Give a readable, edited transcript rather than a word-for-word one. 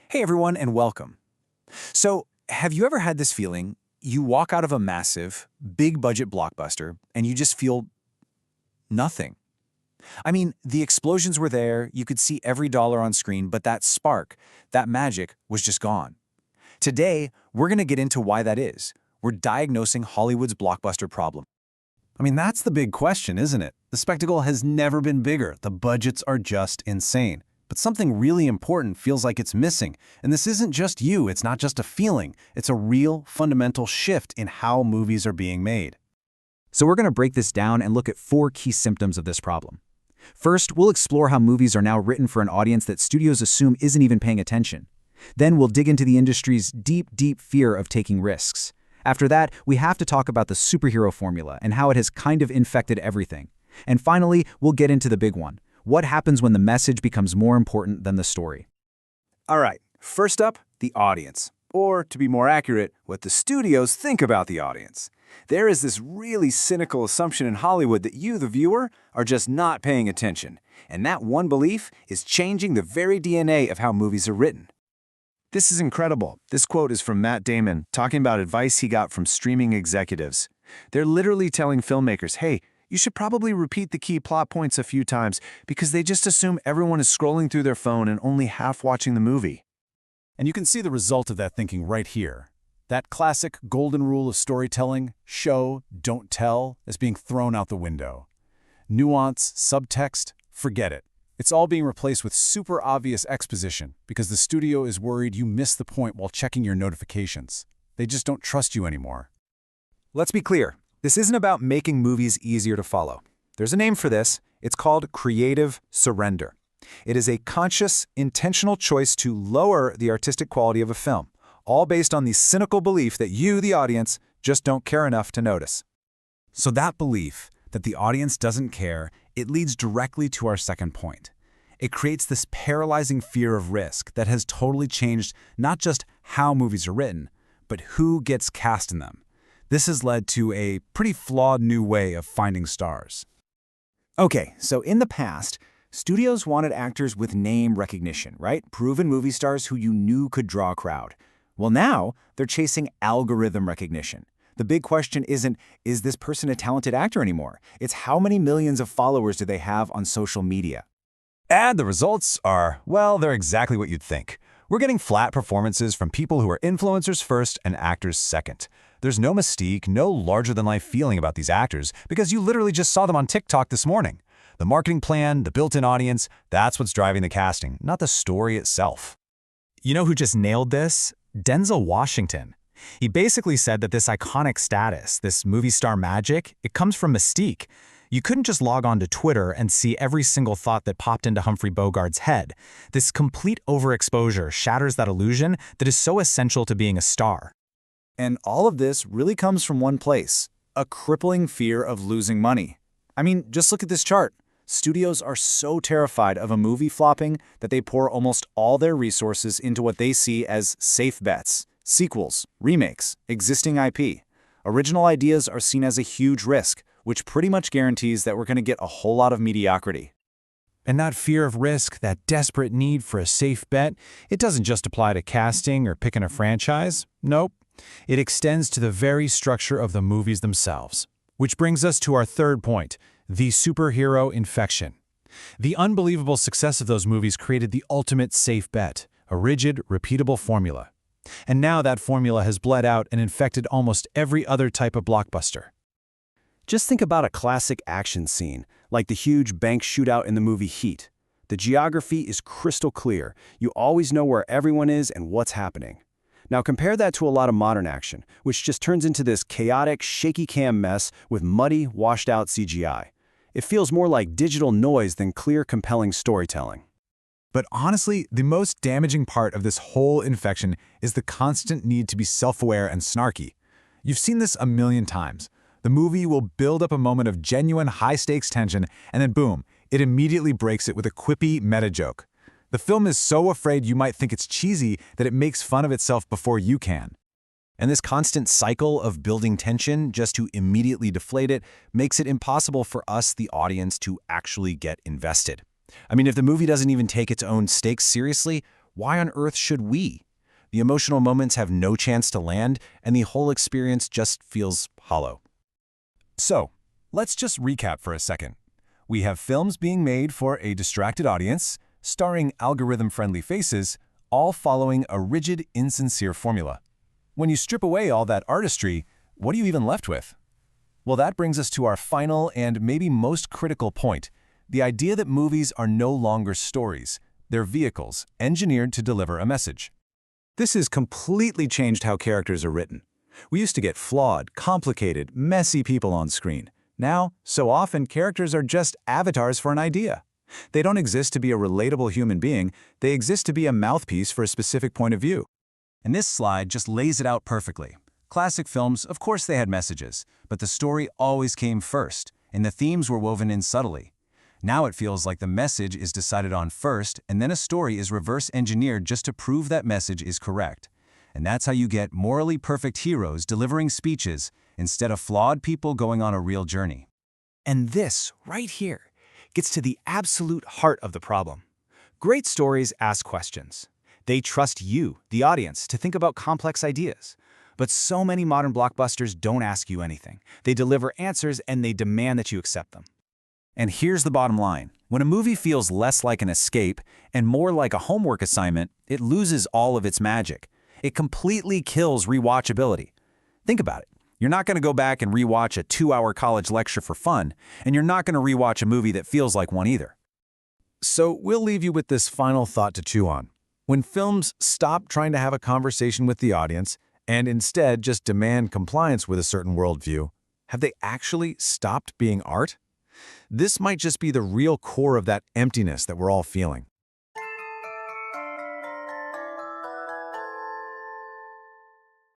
Hey everyone, and welcome. So, have you ever had this feeling you walk out of a massive, big budget blockbuster and you just feel nothing? I mean, the explosions were there, you could see every dollar on screen, but that spark, that magic, was just gone. Today, we're going to get into why that is. We're diagnosing Hollywood's blockbuster problem. That's the big question, isn't it? The spectacle has never been bigger. The budgets are just insane. But something really important feels like it's missing. And this isn't just you, it's not just a feeling. It's a real, fundamental shift in how movies are being made. So we're going to break this down and look at 4 key symptoms of this problem. First, we'll explore how movies are now written for an audience that studios assume isn't even paying attention. Then we'll dig into the industry's deep fear of taking risks. After that, we have to talk about the superhero formula and how it has kind of infected everything. And finally, we'll get into the big one. What happens when the message becomes more important than the story? All right, first up, the audience. Or, to be more accurate, what the studios think about the audience. There is this really cynical assumption in Hollywood that you, the viewer, are just not paying attention. And that one belief is changing the very DNA of how movies are written. This is incredible. This quote is from Matt Damon, talking about advice he got from streaming executives. They're literally telling filmmakers, hey, you should probably repeat the key plot points a few times because they just assume everyone is scrolling through their phone and only half watching the movie. And you can see the result of that thinking right here. That classic golden rule of storytelling, show, don't tell, is being thrown out the window. Nuance, subtext, forget it. It's all being replaced with super obvious exposition because the studio is worried you miss the point while checking your notifications. They just don't trust you anymore. Let's be clear. This isn't about making movies easier to follow. There's a name for this. It's called creative surrender. It is a conscious, intentional choice to lower the artistic quality of a film, all based on the cynical belief that you, the audience, just don't care enough to notice. So that belief that the audience doesn't care, it leads directly to our second point. It creates this paralyzing fear of risk that has totally changed not just how movies are written, but who gets cast in them. This has led to a pretty flawed new way of finding stars. Okay, so in the past, studios wanted actors with name recognition, right? Proven movie stars who you knew could draw a crowd. Well, now they're chasing algorithm recognition. The big question isn't, is this person a talented actor anymore? It's how many millions of followers do they have on social media? And the results are, well, they're exactly what you'd think. We're getting flat performances from people who are influencers first and actors second. There's no mystique, no larger-than-life feeling about these actors because you literally just saw them on TikTok this morning. The marketing plan, the built-in audience, that's what's driving the casting, not the story itself. You know who just nailed this? Denzel Washington. He basically said that this iconic status, this movie star magic, it comes from mystique. You couldn't just log on to Twitter and see every single thought that popped into Humphrey Bogart's head. This complete overexposure shatters that illusion that is so essential to being a star. And all of this really comes from one place, a crippling fear of losing money. I mean, just look at this chart. Studios are so terrified of a movie flopping that they pour almost all their resources into what they see as safe bets, sequels, remakes, existing IP. Original ideas are seen as a huge risk, which pretty much guarantees that we're going to get a whole lot of mediocrity. And that fear of risk, that desperate need for a safe bet, it doesn't just apply to casting or picking a franchise. Nope. It extends to the very structure of the movies themselves. Which brings us to our third point, the superhero infection. The unbelievable success of those movies created the ultimate safe bet, a rigid, repeatable formula. And now that formula has bled out and infected almost every other type of blockbuster. Just think about a classic action scene, like the huge bank shootout in the movie Heat. The geography is crystal clear. You always know where everyone is and what's happening. Now compare that to a lot of modern action, which just turns into this chaotic, shaky cam mess with muddy, washed-out CGI. It feels more like digital noise than clear, compelling storytelling. But honestly, the most damaging part of this whole infection is the constant need to be self-aware and snarky. You've seen this a million times. The movie will build up a moment of genuine high-stakes tension, and then boom, it immediately breaks it with a quippy meta-joke. The film is so afraid you might think it's cheesy that it makes fun of itself before you can. And this constant cycle of building tension just to immediately deflate it makes it impossible for us, the audience, to actually get invested. If the movie doesn't even take its own stakes seriously, why on earth should we? The emotional moments have no chance to land, and the whole experience just feels hollow. So, let's just recap for a second. We have films being made for a distracted audience, starring algorithm-friendly faces, all following a rigid, insincere formula. When you strip away all that artistry, what are you even left with? Well, that brings us to our final and maybe most critical point, the idea that movies are no longer stories. They're vehicles, engineered to deliver a message. This has completely changed how characters are written. We used to get flawed, complicated, messy people on screen. Now, so often, characters are just avatars for an idea. They don't exist to be a relatable human being, they exist to be a mouthpiece for a specific point of view. And this slide just lays it out perfectly. Classic films, of course they had messages, but the story always came first, and the themes were woven in subtly. Now it feels like the message is decided on first, and then a story is reverse-engineered just to prove that message is correct. And that's how you get morally perfect heroes delivering speeches instead of flawed people going on a real journey. And this, right here, gets to the absolute heart of the problem. Great stories ask questions. They trust you, the audience, to think about complex ideas. But so many modern blockbusters don't ask you anything. They deliver answers and they demand that you accept them. And here's the bottom line. When a movie feels less like an escape and more like a homework assignment, it loses all of its magic. It completely kills rewatchability. Think about it. You're not going to go back and rewatch a 2-hour college lecture for fun, and you're not going to rewatch a movie that feels like one either. So we'll leave you with this final thought to chew on. When films stop trying to have a conversation with the audience and instead just demand compliance with a certain worldview, have they actually stopped being art? This might just be the real core of that emptiness that we're all feeling.